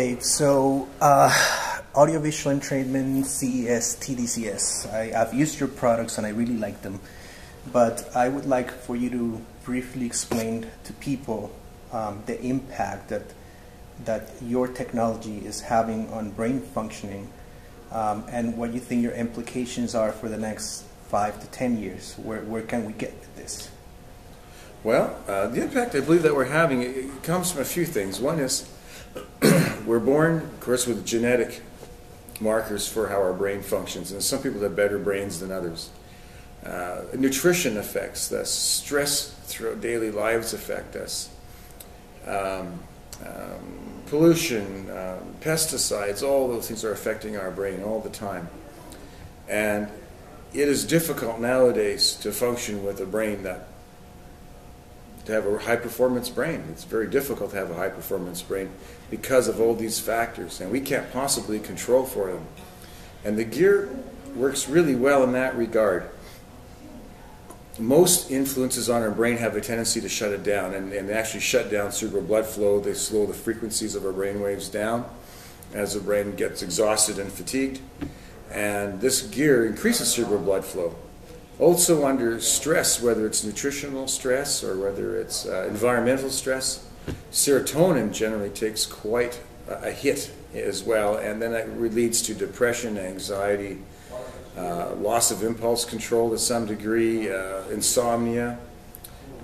Okay, so audiovisual entrainment, CES, TDCS. I've used your products and I really like them, but I would like for you to briefly explain to people the impact that your technology is having on brain functioning, and what you think your implications are for the next 5 to 10 years. Where can we get with this? Well, the impact I believe that we're having, it comes from a few things. One is we're born, of course, with genetic markers for how our brain functions, and some people have better brains than others. Nutrition affects us. Stress throughout daily lives affect us. Pollution, pesticides, all those things are affecting our brain all the time. And it is difficult nowadays to function with a brain to have a high-performance brain. It's very difficult to have a high-performance brain because of all these factors, and we can't possibly control for them. And the gear works really well in that regard. Most influences on our brain have a tendency to shut it down, and they actually shut down cerebral blood flow. They slow the frequencies of our brain waves down as the brain gets exhausted and fatigued. And this gear increases cerebral blood flow. Also under stress, whether it's nutritional stress or whether it's environmental stress, serotonin generally takes quite a hit as well, and then that leads to depression, anxiety, loss of impulse control to some degree, insomnia.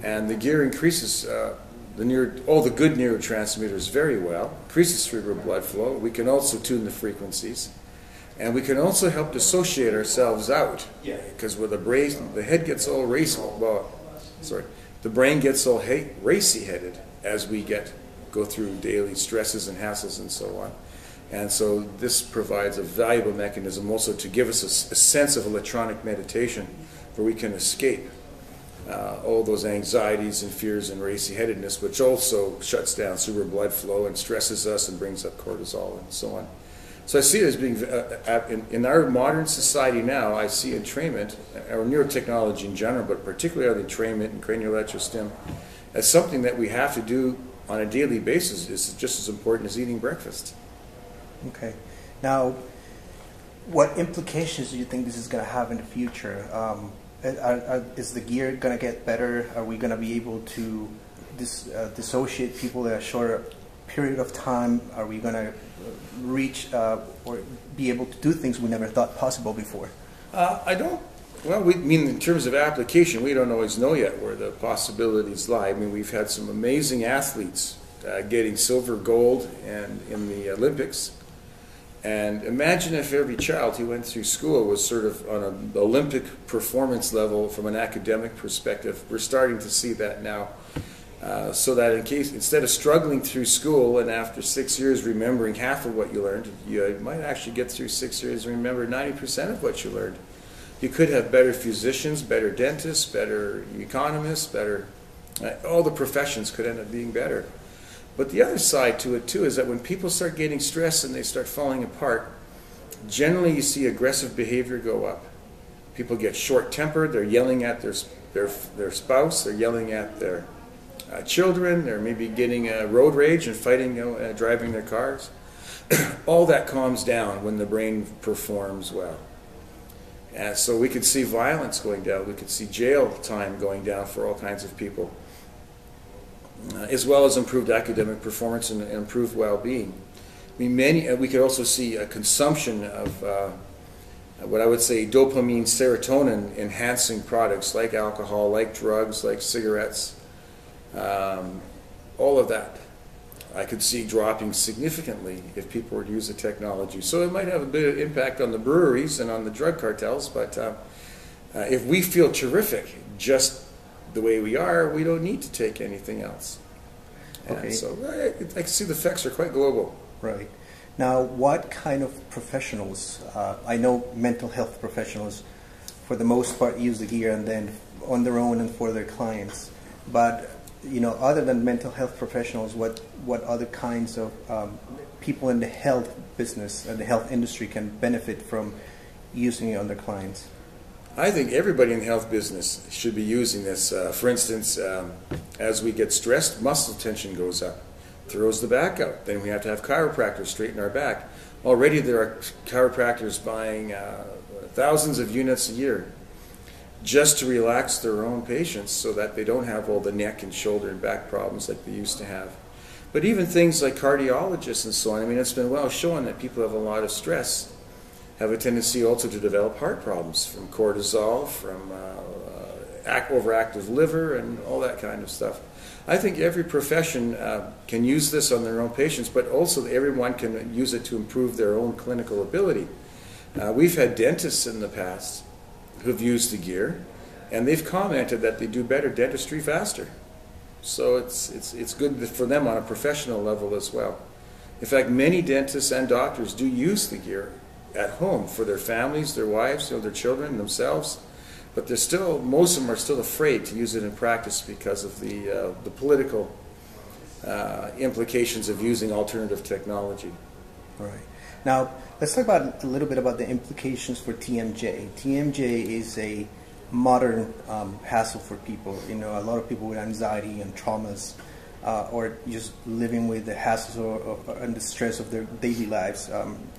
And the gear increases all the good neurotransmitters very well, increases cerebral blood flow. We can also tune the frequencies. And we can also help dissociate ourselves out, because with the brain, the head gets all the brain gets all racy-headed as we go through daily stresses and hassles and so on. And so this provides a valuable mechanism also to give us a sense of electronic meditation where we can escape all those anxieties and fears and racy-headedness, which also shuts down cerebral blood flow and stresses us and brings up cortisol and so on. So I see it as being, in our modern society now, I see entrainment, or neurotechnology in general, but particularly entrainment and cranial electrostim, as something that we have to do on a daily basis. Is just as important as eating breakfast. Okay. Now, what implications do you think this is going to have in the future? Is the gear going to get better? Are we going to be able to dissociate people in a shorter period of time? Are we going to reach or be able to do things we never thought possible before? Well, in terms of application, we don't always know yet where the possibilities lie. I mean, we've had some amazing athletes getting silver, gold, and in the Olympics. And imagine if every child who went through school was sort of on an Olympic performance level from an academic perspective. We're starting to see that now. So that instead of struggling through school and after 6 years remembering half of what you learned, you might actually get through 6 years and remember 90% of what you learned. You could have better physicians, better dentists, better economists, all the professions could end up being better. But the other side to it too is that when people start getting stressed and they start falling apart, generally you see aggressive behavior go up. People get short-tempered, they're yelling at their spouse, they're yelling at their children, they're maybe getting road rage and fighting, driving their cars. All that calms down when the brain performs well. And so we could see violence going down, we could see jail time going down for all kinds of people, as well as improved academic performance and improved well-being. I mean, we could also see a consumption of what I would say dopamine, serotonin enhancing products like alcohol, like drugs, like cigarettes. All of that I could see dropping significantly if people were to use the technology. So it might have a bit of impact on the breweries and on the drug cartels, but if we feel terrific just the way we are, we don't need to take anything else. Okay. And so I can see the effects are quite global. Right. Now, what kind of professionals, I know mental health professionals for the most part use the gear and then on their own and for their clients, but other than mental health professionals, what other kinds of people in the health business and the health industry can benefit from using it on their clients? I think everybody in the health business should be using this. For instance, as we get stressed, muscle tension goes up. throws the back out. Then we have to have chiropractors straighten our back. Already there are chiropractors buying thousands of units a year just to relax their own patients so that they don't have all the neck and shoulder and back problems like they used to have. But even things like cardiologists and so on, I mean, it's been well shown that people have a lot of stress have a tendency also to develop heart problems from cortisol, from overactive liver, and all that kind of stuff. I think every profession can use this on their own patients, but also everyone can use it to improve their own clinical ability. We've had dentists in the past who've used the gear, and they've commented that they do better dentistry faster. So it's good for them on a professional level as well. In fact, many dentists and doctors do use the gear at home for their families, their wives, their children, themselves. But they're still, most of them are still afraid to use it in practice because of the political implications of using alternative technology. Right. Now, let's talk about a little bit about the implications for TMJ. TMJ is a modern hassle for people. You know, a lot of people with anxiety and traumas, or just living with the hassles and the stress of their daily lives.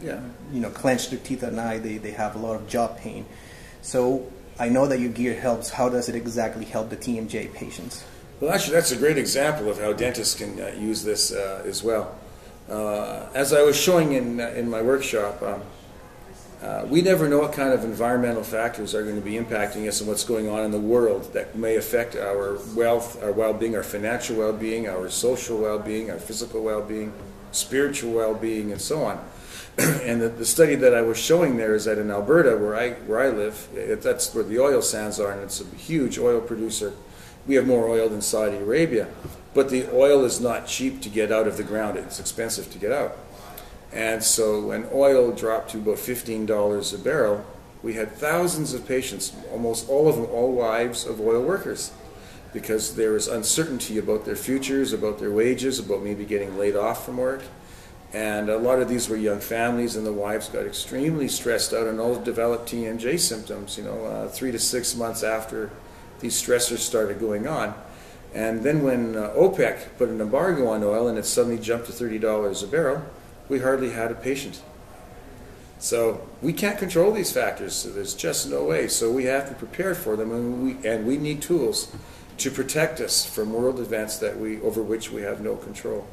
You know, clench their teeth at night. They have a lot of jaw pain. So I know that your gear helps. How does it exactly help the TMJ patients? Well, actually, that's a great example of how dentists can use this as well. As I was showing in my workshop, we never know what kind of environmental factors are going to be impacting us and what's going on in the world that may affect our wealth, our well-being, our financial well-being, our social well-being, our physical well-being, spiritual well-being, and so on. And the study that I was showing there is that in Alberta, where I live, that's where the oil sands are, and it's a huge oil producer. We have more oil than Saudi Arabia, but the oil is not cheap to get out of the ground. It's expensive to get out. And so when oil dropped to about $15 a barrel, we had thousands of patients, almost all of them, all wives of oil workers, because there was uncertainty about their futures, about their wages, about maybe getting laid off from work. And a lot of these were young families, and the wives got extremely stressed out and all developed TMJ symptoms, 3 to 6 months after these stressors started going on. And then when OPEC put an embargo on oil and it suddenly jumped to $30 a barrel, we hardly had a patient. So we can't control these factors, so there's just no way. So we have to prepare for them, and we need tools to protect us from world events over which we have no control.